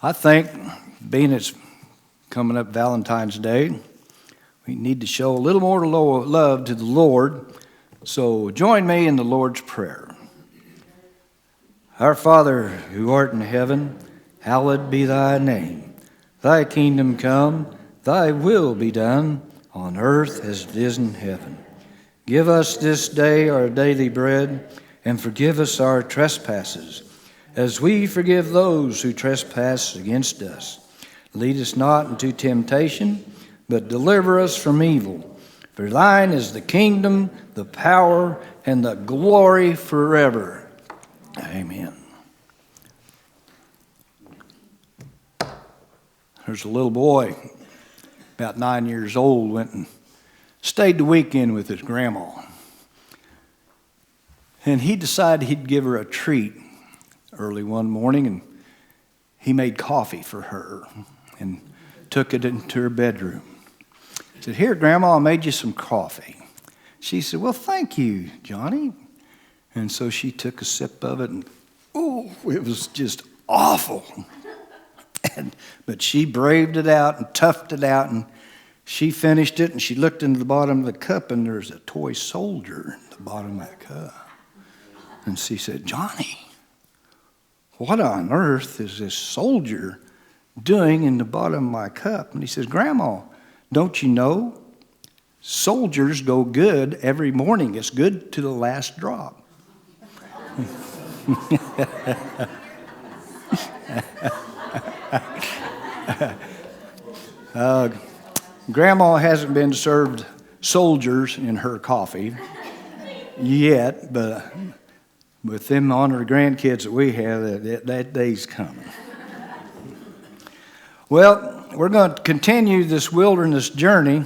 I think, being it's coming up Valentine's Day, we need to show a little more love to the Lord. So join me in the Lord's Prayer. Our Father, who art in heaven, hallowed be thy name. Thy kingdom come, thy will be done, on earth as it is in heaven. Give us this day our daily bread, and forgive us our trespasses, as we forgive those who trespass against us. Lead us not into temptation, but deliver us from evil. For thine is the kingdom, the power, and the glory forever. Amen. There's a little boy, about 9 years old, went and stayed the weekend with his grandma. And he decided he'd give her a treat early one morning, and he made coffee for her and took it into her bedroom. He said, "Here, Grandma, I made you some coffee." She said, "Well, thank you, Johnny." And so she took a sip of it, and it was just awful. But she braved it out and toughed it out, and she finished it, and she looked into the bottom of the cup, and there's a toy soldier in the bottom of that cup. And she said, "Johnny, what on earth is this soldier doing in the bottom of my cup?" And he says, "Grandma, don't you know? Soldiers go good every morning. It's good to the last drop." Grandma hasn't been served soldiers in her coffee yet, but with them honored grandkids that we have, that day's coming. Well, we're going to continue this wilderness journey,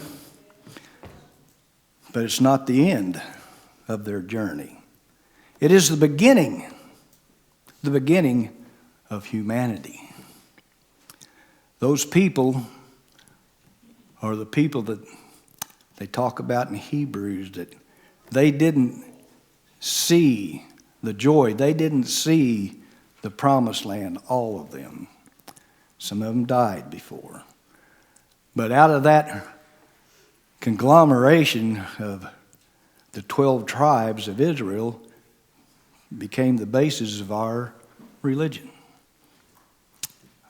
but it's not the end of their journey. It is the beginning of humanity. Those people are the people that they talk about in Hebrews, that they didn't see the joy. They didn't see the promised land, all of them. Some of them died before. But out of that conglomeration of the 12 tribes of Israel became the basis of our religion,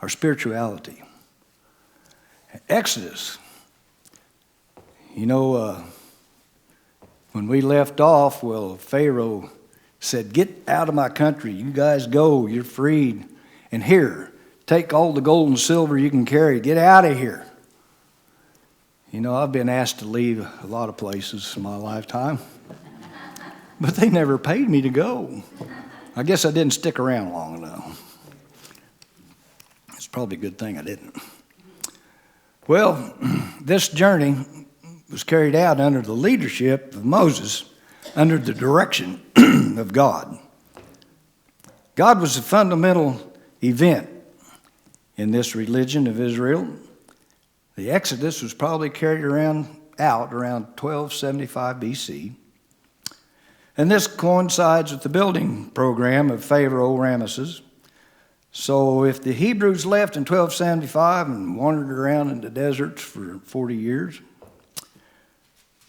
our spirituality. Exodus. When we left off, Pharaoh said, "Get out of my country. You guys go. You're freed. And here, take all the gold and silver you can carry. Get out of here." I've been asked to leave a lot of places in my lifetime, but they never paid me to go. I guess I didn't stick around long enough. It's probably a good thing I didn't. Well, this journey was carried out under the leadership of Moses, under the direction of God. God was a fundamental event in this religion of Israel. The Exodus was probably carried around 1275 BC. And this coincides with the building program of Pharaoh Ramesses. So if the Hebrews left in 1275 and wandered around in the deserts for 40 years,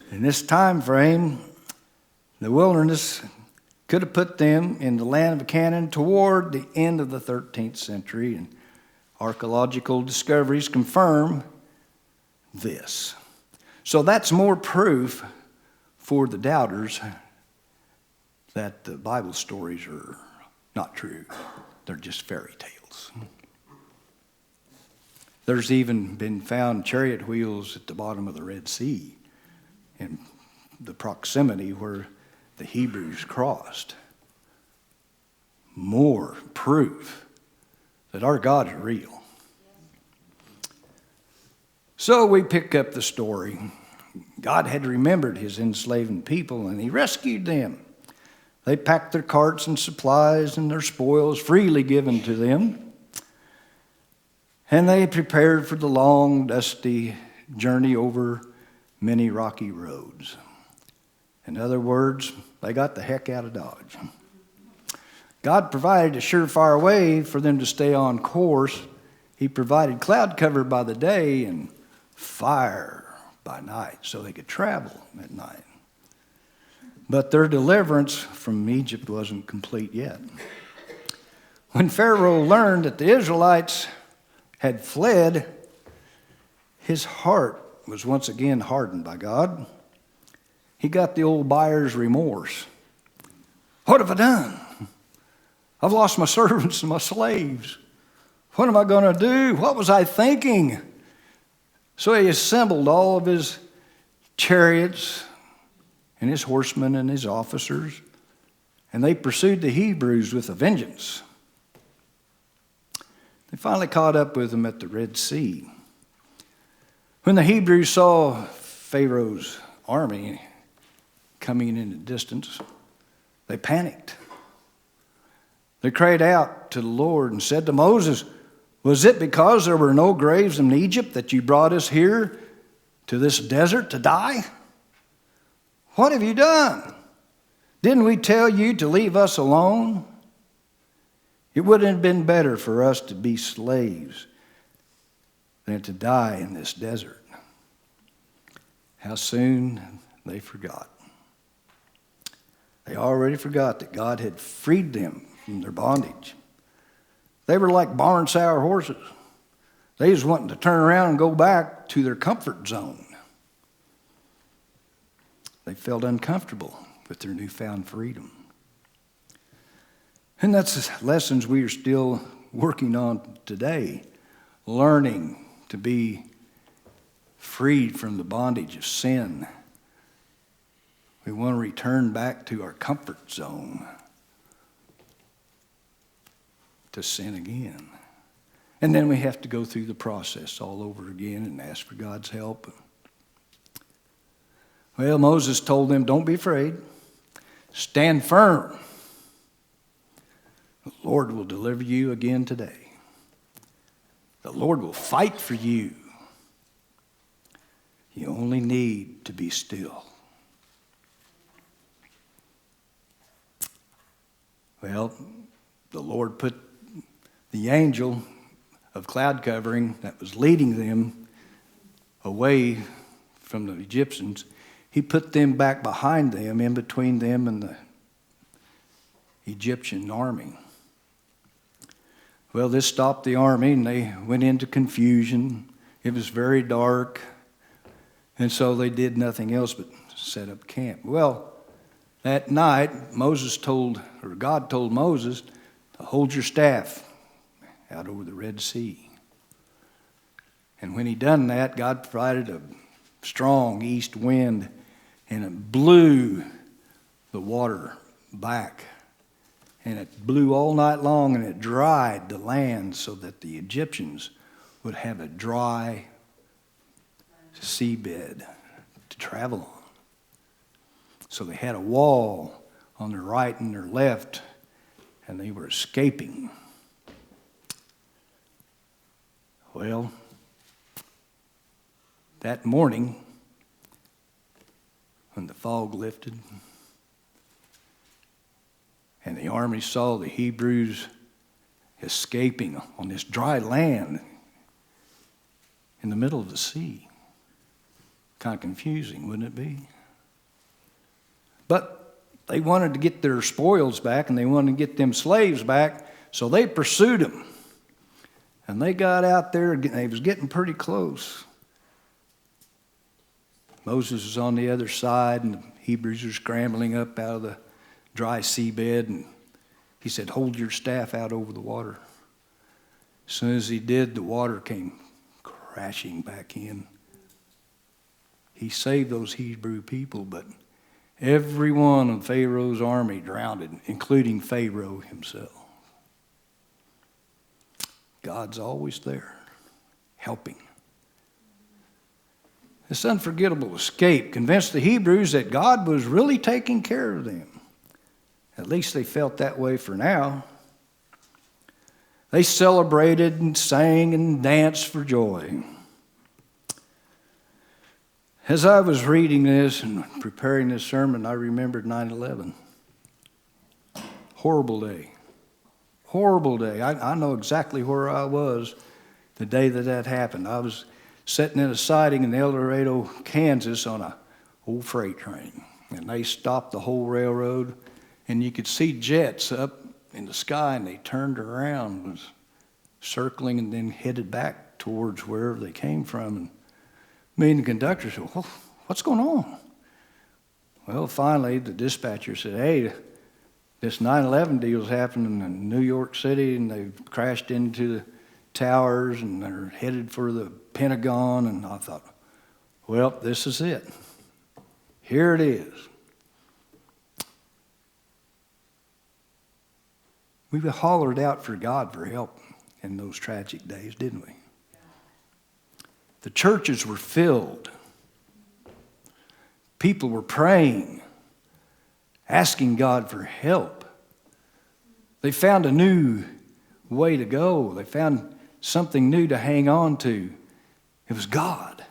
in this time frame, the wilderness could have put them in the land of Canaan toward the end of the 13th century, and archaeological discoveries confirm this. So that's more proof for the doubters that the Bible stories are not true. They're just fairy tales. There's even been found chariot wheels at the bottom of the Red Sea in the proximity where the Hebrews crossed. More proof that our God is real. So we pick up the story. God had remembered his enslaved people, and he rescued them. They packed their carts and supplies and their spoils freely given to them. And they prepared for the long, dusty journey over many rocky roads. In other words, they got the heck out of Dodge. God provided a surefire way for them to stay on course He provided cloud cover by the day and fire by night so they could travel at night. But their deliverance from Egypt wasn't complete yet. When Pharaoh learned that the Israelites had fled, his heart was once again hardened by God. He got the old buyer's remorse. What have I done? I've lost my servants and my slaves. What am I going to do? What was I thinking? So he assembled all of his chariots and his horsemen and his officers, and they pursued the Hebrews with a vengeance. They finally caught up with them at the Red Sea. When the Hebrews saw Pharaoh's army coming in the distance, they panicked. They cried out to the Lord and said to Moses, "Was it because there were no graves in Egypt that you brought us here to this desert to die? What have you done? Didn't we tell you to leave us alone? It would have been better for us to be slaves than to die in this desert." How soon they forgot. They already forgot that God had freed them from their bondage. They were like barn sour horses. They was wanting to turn around and go back to their comfort zone. They felt uncomfortable with their newfound freedom. And that's the lessons we are still working on today, learning to be freed from the bondage of sin. We want to return back to our comfort zone to sin again. And then we have to go through the process all over again and ask for God's help. Well, Moses told them, don't be afraid. Stand firm. The Lord will deliver you again today. The Lord will fight for you. You only need to be still. Well, the Lord put the angel of cloud covering that was leading them away from the Egyptians. He put them back behind them, in between them and the Egyptian army. Well, this stopped the army and they went into confusion. It was very dark. And so they did nothing else but set up camp. Well, that night, God told Moses to hold your staff out over the Red Sea. And when he done that, God provided a strong east wind and it blew the water back. And it blew all night long and it dried the land so that the Egyptians would have a dry seabed to travel on. So they had a wall on their right and their left, and they were escaping. Well, that morning, when the fog lifted and the army saw the Hebrews escaping on this dry land in the middle of the sea, kind of confusing, wouldn't it be? But they wanted to get their spoils back and they wanted to get them slaves back, so they pursued them. And they got out there, and they was getting pretty close. Moses was on the other side, and the Hebrews were scrambling up out of the dry seabed, and he said, hold your staff out over the water. As soon as he did, the water came crashing back in. He saved those Hebrew people, but every one of Pharaoh's army drowned, including Pharaoh himself. God's always there, helping. This unforgettable escape convinced the Hebrews that God was really taking care of them. At least they felt that way for now. They celebrated and sang and danced for joy. As I was reading this and preparing this sermon, I remembered 9/11. Horrible day. Horrible day. I know exactly where I was the day that happened. I was sitting in a siding in El Dorado, Kansas on a old freight train. And they stopped the whole railroad, and you could see jets up in the sky, and they turned around, was circling, and then headed back towards wherever they came from. And me and the conductor said, well, what's going on? Well, finally, the dispatcher said, hey, this 9/11 deal's happening in New York City, and they've crashed into the towers, and they're headed for the Pentagon. And I thought, well, this is it. Here it is. We hollered out for God for help in those tragic days, didn't we? The churches were filled. People were praying, asking God for help. They found a new way to go. They found something new to hang on to. It was God.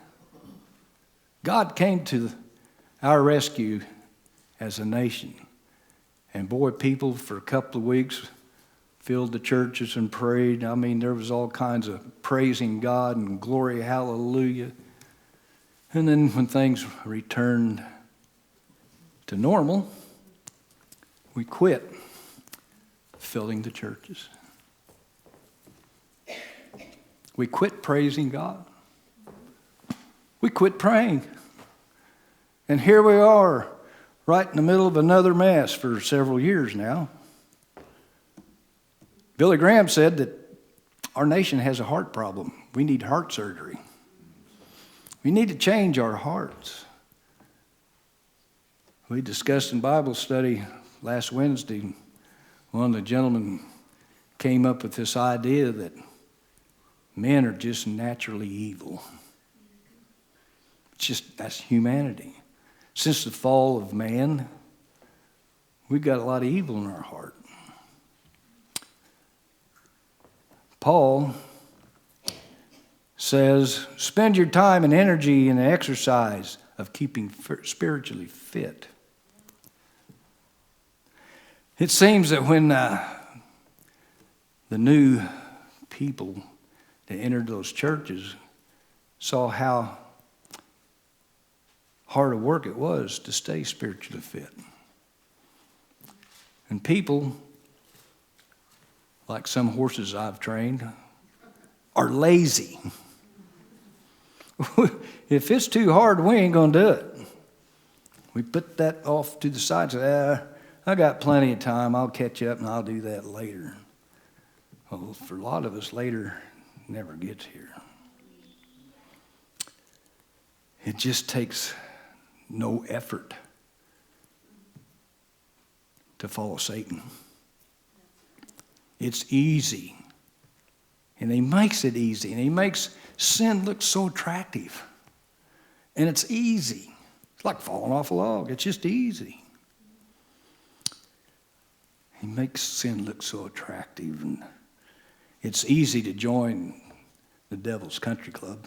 God came to our rescue as a nation. And boy, people for a couple of weeks filled the churches and prayed. I mean, there was all kinds of praising God and glory, hallelujah. And then when things returned to normal, we quit filling the churches. We quit praising God. We quit praying. And here we are, right in the middle of another mess for several years now. Billy Graham said that our nation has a heart problem. We need heart surgery. We need to change our hearts. We discussed in Bible study last Wednesday, one of the gentlemen came up with this idea that men are just naturally evil. That's humanity. Since the fall of man, we've got a lot of evil in our heart. Paul says, spend your time and energy in the exercise of keeping spiritually fit. It seems that when the new people that entered those churches saw how hard a work it was to stay spiritually fit. And people, like some horses I've trained, are lazy. If it's too hard, we ain't going to do it. We put that off to the side and say, I got plenty of time. I'll catch up and I'll do that later. Well, for a lot of us, later never gets here. It just takes no effort to follow Satan. It's easy. And he makes it easy. And he makes sin look so attractive. And it's easy. It's like falling off a log. It's just easy. He makes sin look so attractive. And it's easy to join the devil's country club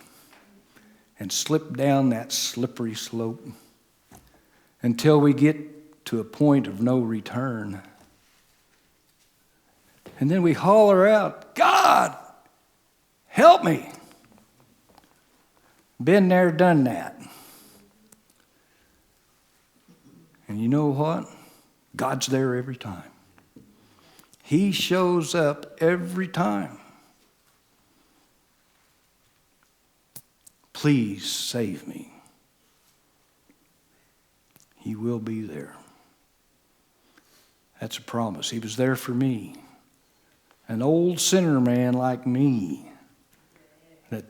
and slip down that slippery slope until we get to a point of no return. And then we holler out, God, help me. Been there, done that. And you know what? God's there every time. He shows up every time. Please save me. He will be there. That's a promise. He was there for me. An old sinner man like me that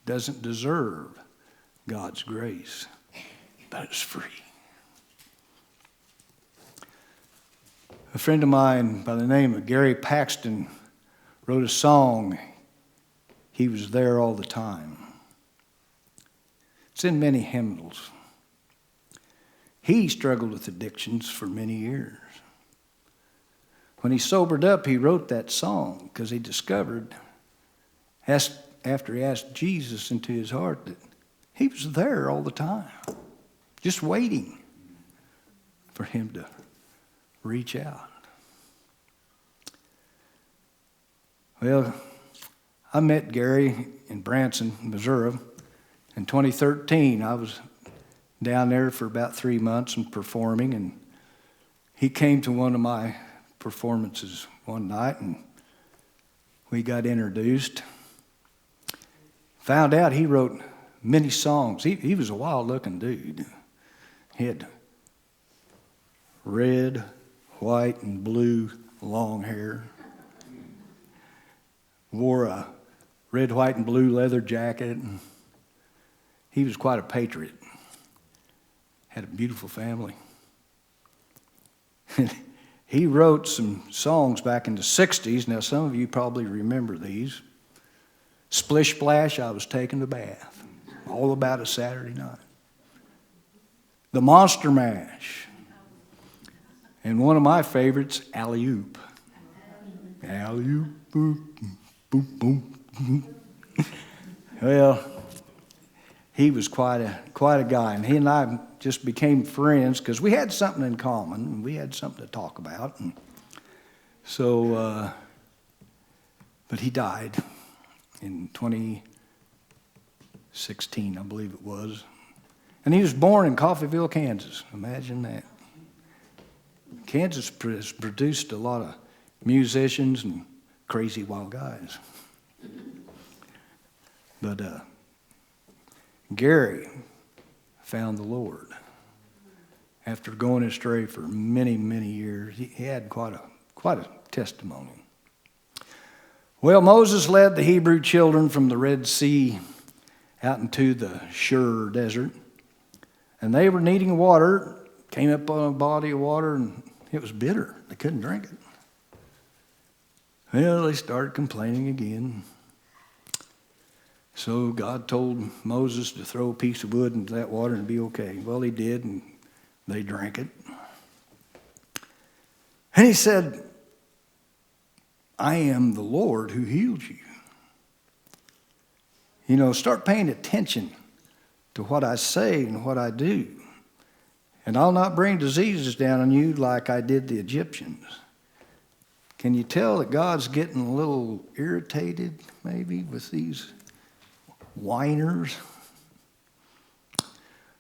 doesn't deserve God's grace, but it's free. A friend of mine by the name of Gary Paxton wrote a song, He Was There All the Time. It's in many hymnals. He struggled with addictions for many years. When he sobered up, he wrote that song because he discovered, after he asked Jesus into his heart, that he was there all the time, just waiting for him to reach out. Well, I met Gary in Branson, Missouri. In 2013, I was down there for about 3 months and performing, and he came to one of my performances one night, and we got introduced. Found out he wrote many songs. He was a wild-looking dude. He had red, white, and blue long hair. Wore a red, white, and blue leather jacket. And he was quite a patriot. Had a beautiful family. He wrote some songs back in the 60s. Now, some of you probably remember these. Splish Splash, I Was Taking a Bath. All About a Saturday Night. The Monster Mash. And one of my favorites, Alley Oop. Alley Oop, boom, boom, boom. Well, he was quite a guy, and he and I just became friends because we had something in common, and we had something to talk about. And so, but he died in 2016, I believe it was. And he was born in Coffeyville, Kansas. Imagine that. Kansas has produced a lot of musicians and crazy wild guys. But Gary found the Lord after going astray for many, many years. He had quite a testimony. Well, Moses led the Hebrew children from the Red Sea out into the Shur desert, and they were needing water. Came up on a body of water, and it was bitter. They couldn't drink it. Well, they started complaining again. So God told Moses to throw a piece of wood into that water and be okay. Well, he did, and they drank it. And he said, I am the Lord who healed you. You know, start paying attention to what I say and what I do. And I'll not bring diseases down on you like I did the Egyptians. Can you tell that God's getting a little irritated maybe with these whiners?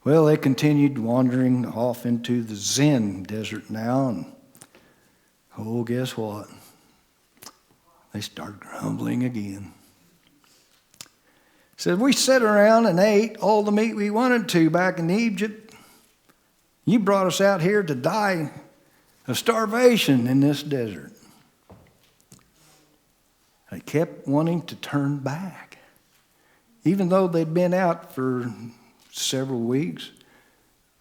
Well, they continued wandering off into the Zin desert now, and guess what? They started grumbling again. Said, we sat around and ate all the meat we wanted to back in Egypt. You brought us out here to die of starvation in this desert. They kept wanting to turn back. Even though they'd been out for several weeks,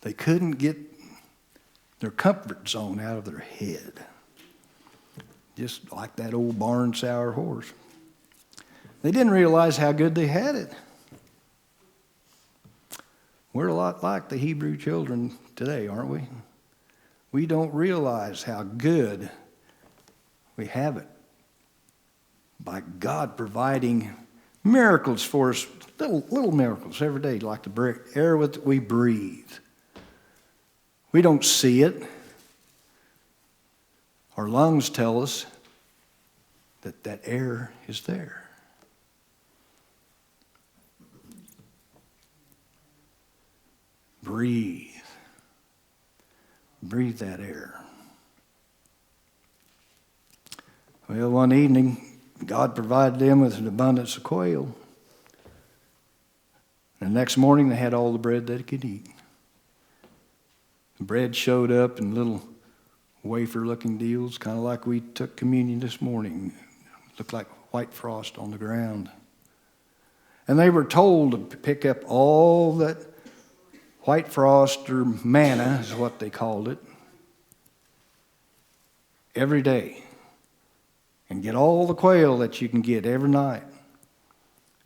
they couldn't get their comfort zone out of their head. Just like that old barn sour horse. They didn't realize how good they had it. We're a lot like the Hebrew children today, aren't we? We don't realize how good we have it by God providing miracles for us, little miracles every day, like the air that we breathe. We don't see it. Our lungs tell us that that air is there. Breathe. Breathe that air. Well, one evening, God provided them with an abundance of quail. The next morning, they had all the bread they could eat. The bread showed up in little wafer-looking deals, kind of like we took communion this morning. Looked like white frost on the ground. And they were told to pick up all that white frost, or manna is what they called it, every day. And get all the quail that you can get every night.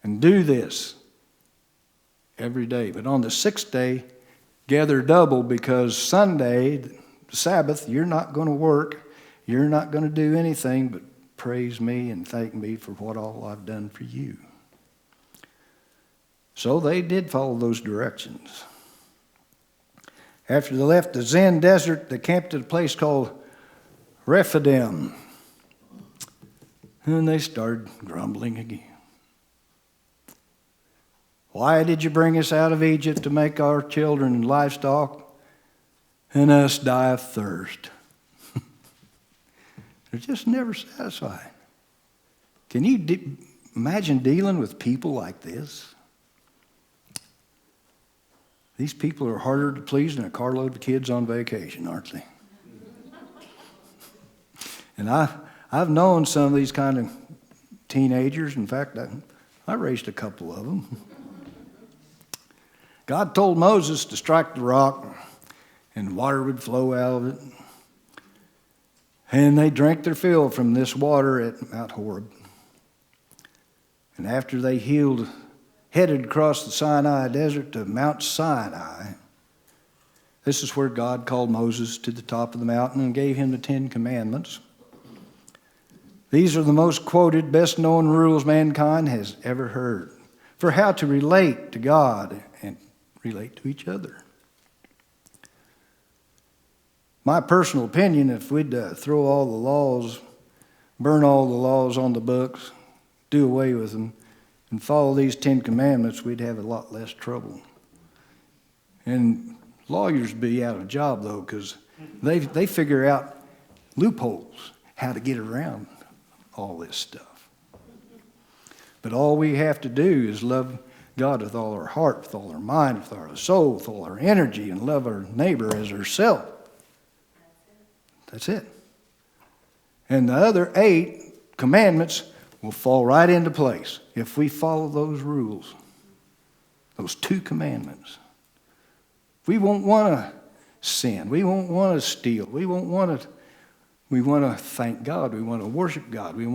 And do this every day. But on the sixth day, gather double, because Sunday, the Sabbath, you're not going to work. You're not going to do anything but praise me and thank me for what all I've done for you. So they did follow those directions. After they left the Zin desert, they camped at a place called Rephidim. And they started grumbling again. Why did you bring us out of Egypt to make our children and livestock and us die of thirst? They're just never satisfied. Can you imagine dealing with people like this? These people are harder to please than a carload of kids on vacation, aren't they? And I've known some of these kind of teenagers. In fact, I raised a couple of them. God told Moses to strike the rock and water would flow out of it. And they drank their fill from this water at Mount Horeb. And after they headed across the Sinai desert to Mount Sinai, this is where God called Moses to the top of the mountain and gave him the 10 Commandments. These are the most quoted, best known rules mankind has ever heard for how to relate to God and relate to each other. My personal opinion, if we'd throw all the laws, burn all the laws on the books, do away with them, and follow these 10 Commandments, we'd have a lot less trouble. And lawyers would be out of a job, though, because they figure out loopholes, how to get around all this stuff. But all we have to do is love God with all our heart, with all our mind, with all our soul, with all our energy, and love our neighbor as ourselves. That's it. And the other 8 commandments will fall right into place if we follow those rules, those 2 commandments. We won't want to sin. We won't want to steal. We want to thank God. We want to worship God. We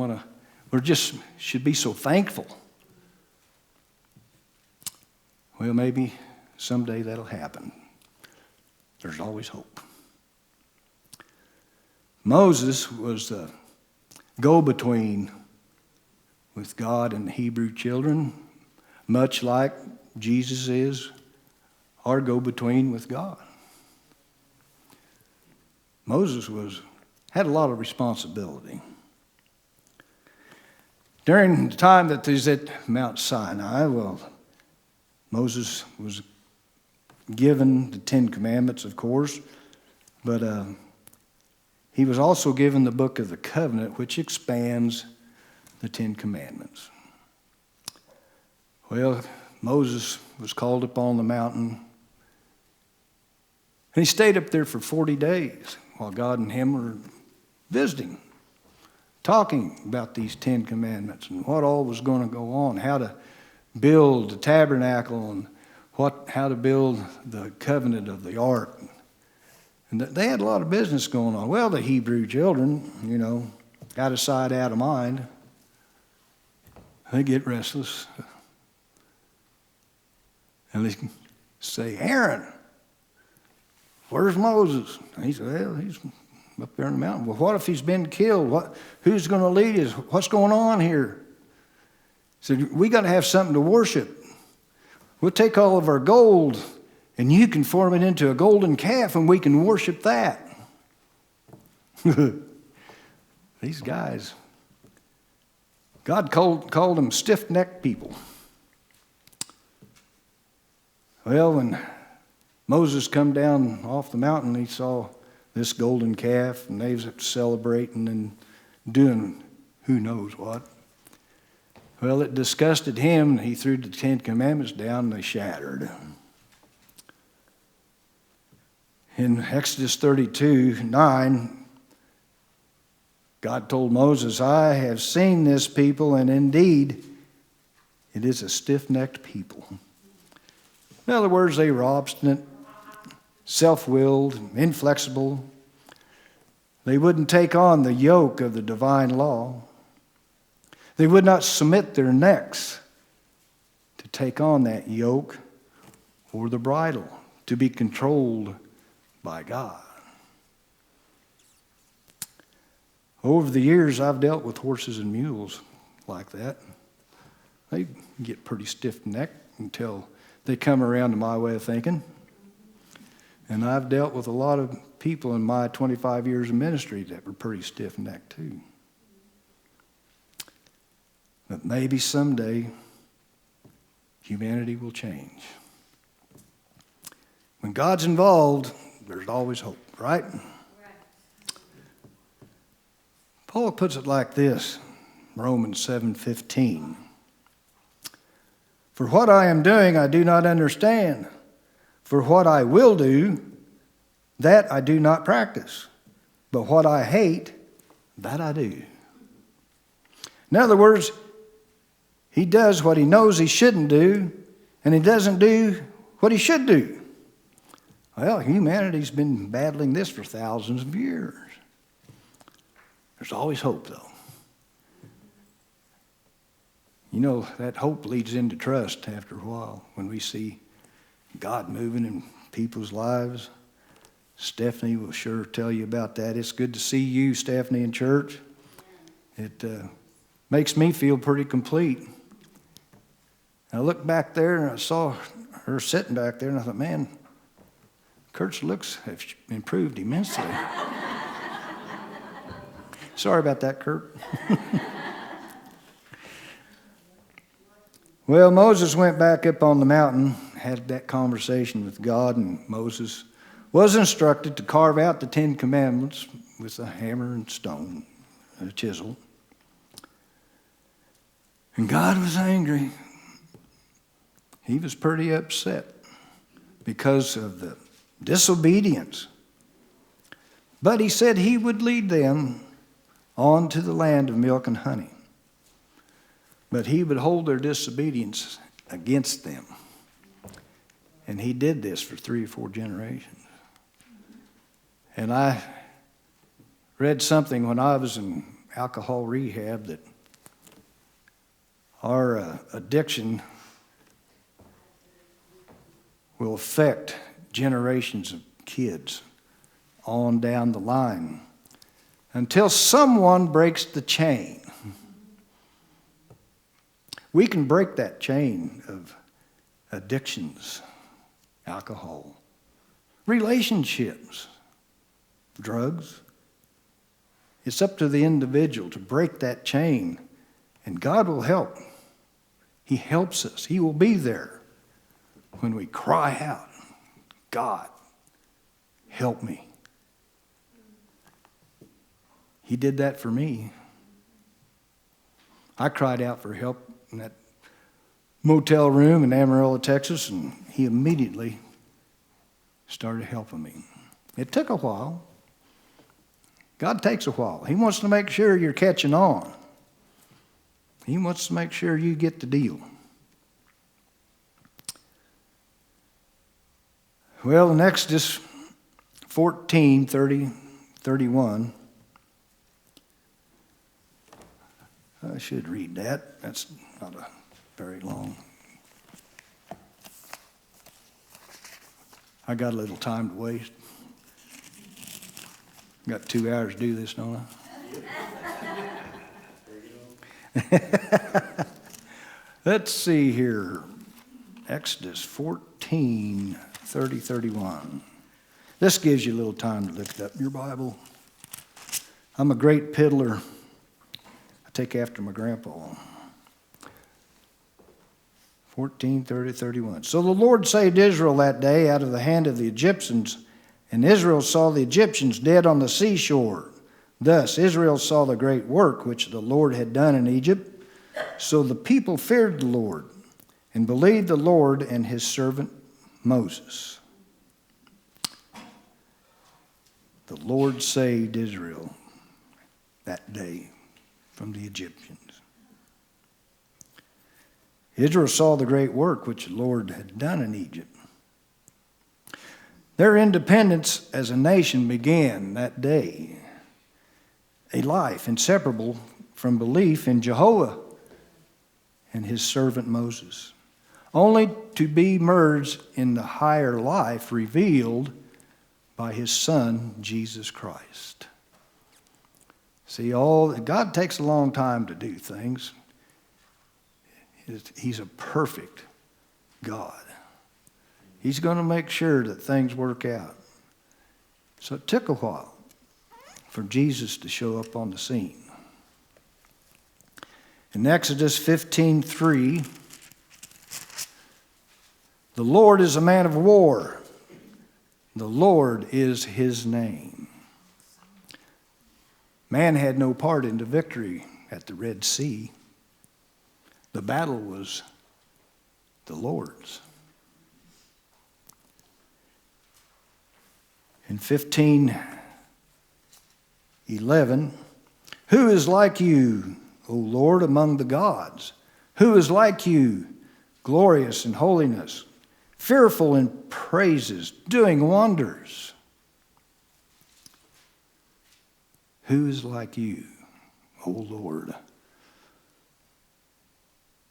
just should be so thankful. Well, maybe someday that'll happen. There's always hope. Moses was the go-between with God and the Hebrew children, much like Jesus is our go-between with God. Moses had a lot of responsibility. During the time that he was at Mount Sinai, Moses was given the 10 Commandments, of course, but he was also given the Book of the Covenant, which expands the 10 Commandments. Well, Moses was called up on the mountain, and he stayed up there for 40 days while God and him were visiting, talking about these 10 Commandments and what all was going to go on, how to build the tabernacle and how to build the covenant of the ark. And they had a lot of business going on. Well, the Hebrew children, out of sight, out of mind. They get restless. And they say, Aaron, where's Moses? And he said, well, he's up there in the mountain. Well, what if he's been killed? Who's going to lead us? What's going on here? He said, we got to have something to worship. We'll take all of our gold and you can form it into a golden calf and we can worship that. These guys, God called them stiff-necked people. Well, when Moses come down off the mountain, he saw this golden calf, and they was celebrating and doing who knows what. Well, it disgusted him, and he threw the 10 Commandments down, and they shattered. In Exodus 32:9, God told Moses, I have seen this people, and indeed, it is a stiff-necked people. In other words, they were obstinate, self-willed, inflexible. They wouldn't take on the yoke of the divine law. They would not submit their necks to take on that yoke or the bridle, to be controlled by God. Over the years, I've dealt with horses and mules like that. They get pretty stiff-necked until they come around to my way of thinking. And I've dealt with a lot of people in my 25 years of ministry that were pretty stiff-necked too. But maybe someday humanity will change. When God's involved, there's always hope, right? Paul puts it like this, Romans 7:15. For what I am doing, I do not understand. For what I will do, that I do not practice. But what I hate, that I do. In other words, he does what he knows he shouldn't do, and he doesn't do what he should do. Well, humanity's been battling this for thousands of years. There's always hope, though. You know, that hope leads into trust after a while when we see God moving in people's lives. Stephanie will sure tell you about that. It's good to see you, Stephanie, in church. It makes me feel pretty complete. I looked back there and I saw her sitting back there, and I thought, man, Kurt's looks have improved immensely. Sorry about that, Kurt. Well, Moses went back up on the mountain, had that conversation with God, and Moses was instructed to carve out the 10 Commandments with a hammer and stone and a chisel. And God was angry. He was pretty upset because of the disobedience. But he said he would lead them on to the land of milk and honey. But he would hold their disobedience against them. And he did this for 3 or 4 generations. And I read something when I was in alcohol rehab that our addiction will affect generations of kids on down the line until someone breaks the chain. We can break that chain of addictions, alcohol, relationships, drugs. It's up to the individual to break that chain, and God will help. He helps us. He will be there when we cry out, God, help me. He did that for me. I cried out for help in that motel room in Amarillo, Texas, and he immediately started helping me. It took a while. God takes a while. He wants to make sure you're catching on. He wants to make sure you get the deal. Well, in Exodus 14:30-31, I should read that. That's not a very long. I got a little time to waste. Got 2 hours to do this, don't I? Let's see here. Exodus 14:30-31. This gives you a little time to look up your Bible. I'm a great piddler. I take after my grandpa. 14:30-31. So the Lord saved Israel that day out of the hand of the Egyptians, and Israel saw the Egyptians dead on the seashore. Thus Israel saw the great work which the Lord had done in Egypt. So the people feared the Lord and believed the Lord and his servant Moses. The Lord saved Israel that day from the Egyptians. Israel saw the great work which the Lord had done in Egypt. Their independence as a nation began that day. A life inseparable from belief in Jehovah and his servant Moses, only to be merged in the higher life revealed by his Son, Jesus Christ. See, God takes a long time to do things. He's a perfect God. He's going to make sure that things work out. So it took a while for Jesus to show up on the scene. In Exodus 15:3, The Lord is a man of war. The Lord is his name. Man had no part in the victory at the Red Sea. The battle was the Lord's. In 15:11, who is like you, O Lord, among the gods? Who is like you, glorious in holiness, fearful in praises, doing wonders? Who is like you, O Lord?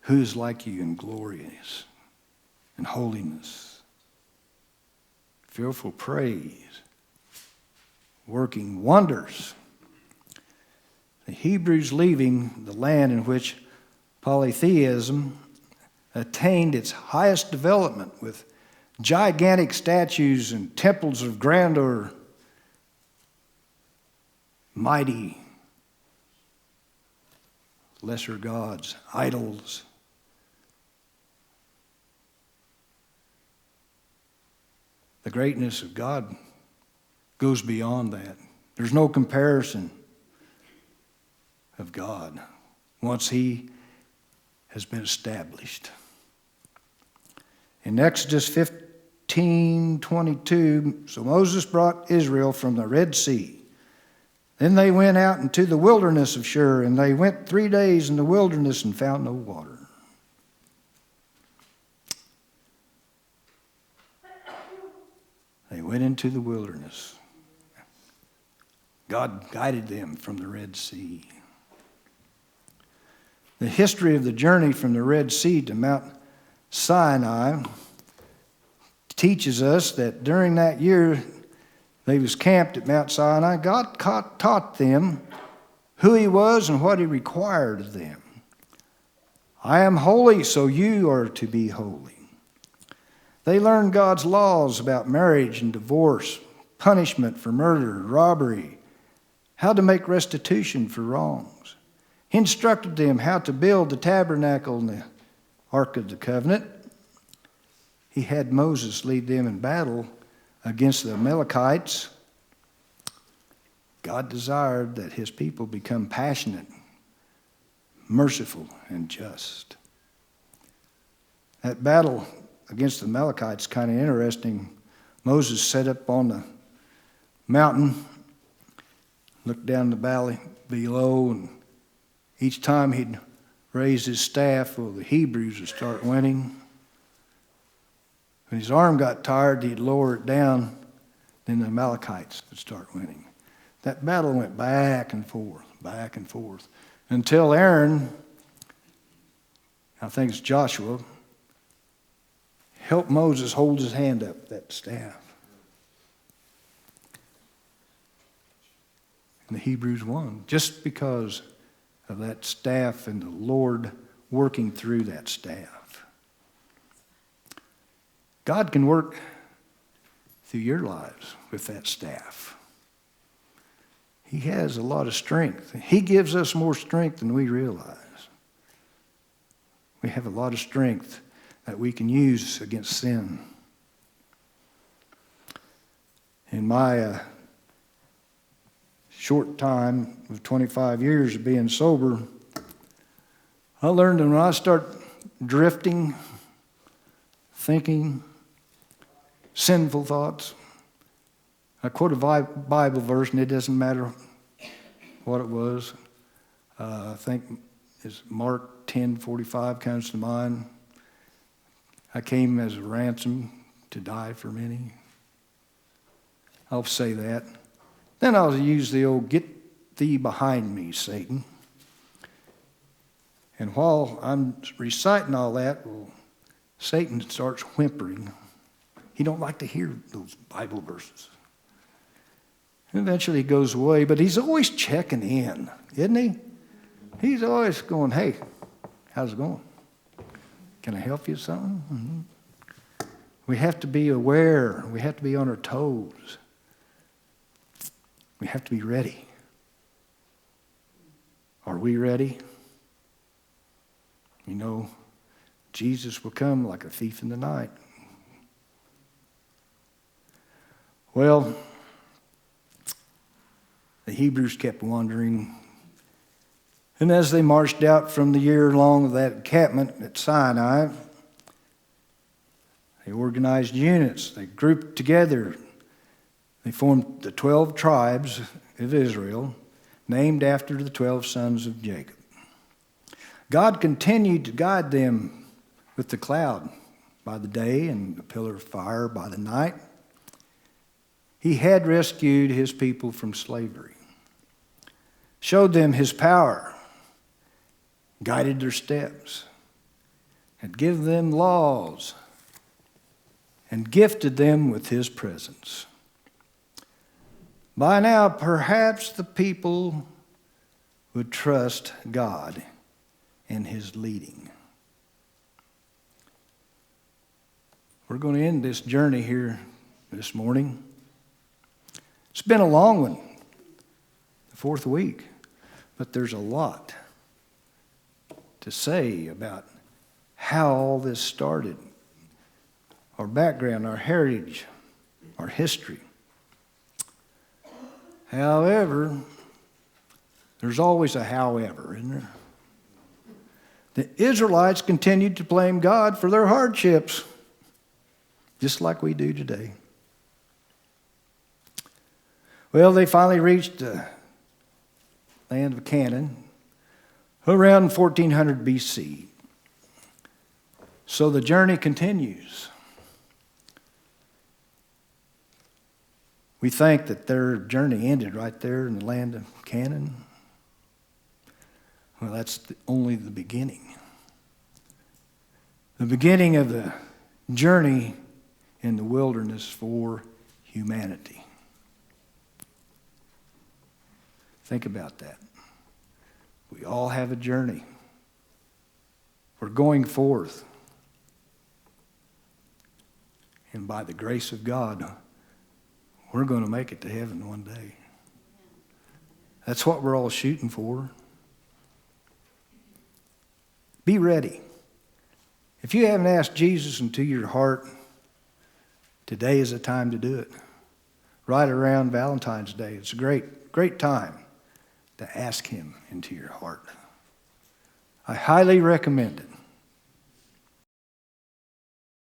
Who is like you in glorious in holiness, fearful praise, working wonders? The Hebrews leaving the land in which polytheism attained its highest development with gigantic statues and temples of grandeur, mighty lesser gods, idols. The greatness of God goes beyond that. There's no comparison of God once he has been established. In Exodus 15:22, so Moses brought Israel from the Red Sea. Then they went out into the wilderness of Shur, and they went 3 days in the wilderness and found no water. They went into the wilderness. God guided them from the Red Sea. The history of the journey from the Red Sea to Mount Sinai teaches us that during that year they was camped at Mount Sinai, God taught them who he was and what he required of them. I am holy, so you are to be holy. They learned God's laws about marriage and divorce, punishment for murder, robbery, how to make restitution for wrongs. He instructed them how to build the tabernacle and the Ark of the Covenant. He had Moses lead them in battle against the Amalekites. God desired that his people become passionate, merciful, and just. That battle against the Amalekites is kind of interesting. Moses sat up on the mountain, looked down the valley below, and each time he'd raise his staff, well, the Hebrews would start winning. When his arm got tired, he'd lower it down, then the Amalekites would start winning. That battle went back and forth, until Aaron, I think it's Joshua, helped Moses hold his hand up, that staff. And the Hebrews won, just because of that staff and the Lord working through that staff. God can work through your lives with that staff. He has a lot of strength. He gives us more strength than we realize. We have a lot of strength that we can use against sin. In my short time of 25 years of being sober, I learned that when I start drifting, thinking sinful thoughts, I quote a Bible verse, and it doesn't matter what it was. I think it's Mark 10:45 comes to mind. I came as a ransom to die for many. I'll say that. Then I'll use the old, get thee behind me, Satan. And while I'm reciting all that, well, Satan starts whimpering. He don't like to hear those Bible verses. And eventually he goes away, but he's always checking in, isn't he? He's always going, hey, how's it going? Can I help you with something? Mm-hmm. We have to be aware. We have to be on our toes. We have to be ready. Are we ready? You know, Jesus will come like a thief in the night. Well, the Hebrews kept wandering. And as they marched out from the year-long of that encampment at Sinai, they organized units. They grouped together. They formed the 12 tribes of Israel, named after the 12 sons of Jacob. God continued to guide them with the cloud by the day and the pillar of fire by the night. He had rescued his people from slavery, showed them his power, guided their steps, had given them laws, and gifted them with his presence. By now, perhaps the people would trust God and his leading. We're going to end this journey here this morning. It's been a long one, the 4th week, but there's a lot to say about how all this started, our background, our heritage, our history. However, there's always a however, isn't there? The Israelites continued to blame God for their hardships, just like we do today. Well, they finally reached the land of Canaan around 1400 BC. So the journey continues. We think that their journey ended right there in the land of Canaan. Well, that's only the beginning. The beginning of the journey in the wilderness for humanity. Think about that. We all have a journey. We're going forth. And by the grace of God, we're going to make it to heaven one day. That's what we're all shooting for. Be ready. If you haven't asked Jesus into your heart, today is the time to do it. Right around Valentine's Day. It's a great time to ask him into your heart. I highly recommend it.